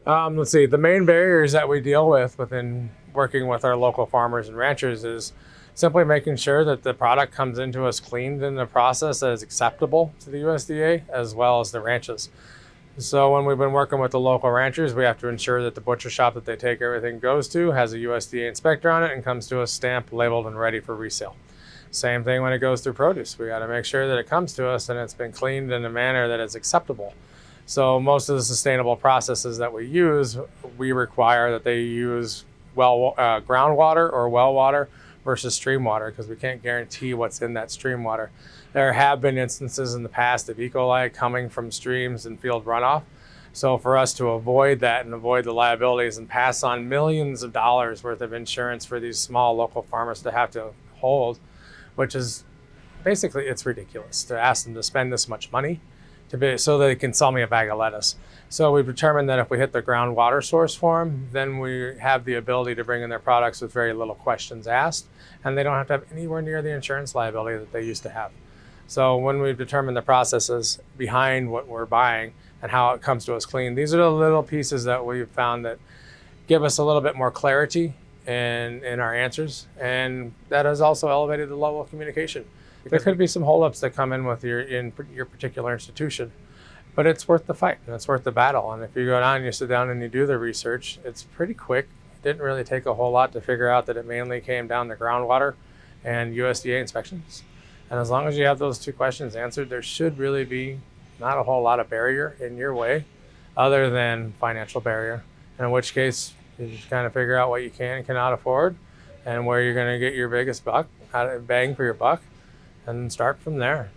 Let's see, the main barriers that we deal with within working with our local farmers and ranchers is simply making sure that the product comes into us cleaned in the process that is acceptable to the USDA as well as the ranches. So when we've been working with the local ranchers, we have to ensure that the butcher shop that they take everything goes to has a USDA inspector on it and comes to us stamped, labeled, and ready for resale. Same thing when it goes through produce. We got to make sure that it comes to us and it's been cleaned in a manner that is acceptable. So most of the sustainable processes that we use, we require that they use groundwater or well water versus stream water because we can't guarantee what's in that stream water. There have been instances in the past of E. coli coming from streams and field runoff. So for us to avoid that and avoid the liabilities and pass on millions of dollars worth of insurance for these small local farmers to have to hold, which is basically, it's ridiculous to ask them to spend this much money so they can sell me a bag of lettuce. So we've determined that if we hit the groundwater source for them, then we have the ability to bring in their products with very little questions asked, and they don't have to have anywhere near the insurance liability that they used to have. So when we've determined the processes behind what we're buying and how it comes to us clean, these are the little pieces that we've found that give us a little bit more clarity in our answers, and that has also elevated the level of communication. There could be some holdups that come in with your particular institution, but it's worth the fight and it's worth the battle. And if you go down and you sit down and you do the research, it's pretty quick. It didn't really take a whole lot to figure out that it mainly came down to groundwater and USDA inspections. And as long as you have those two questions answered, there should really be not a whole lot of barrier in your way other than financial barrier, in which case you just kind of figure out what you can and cannot afford and where you're going to get your biggest bang for your buck, and start from there.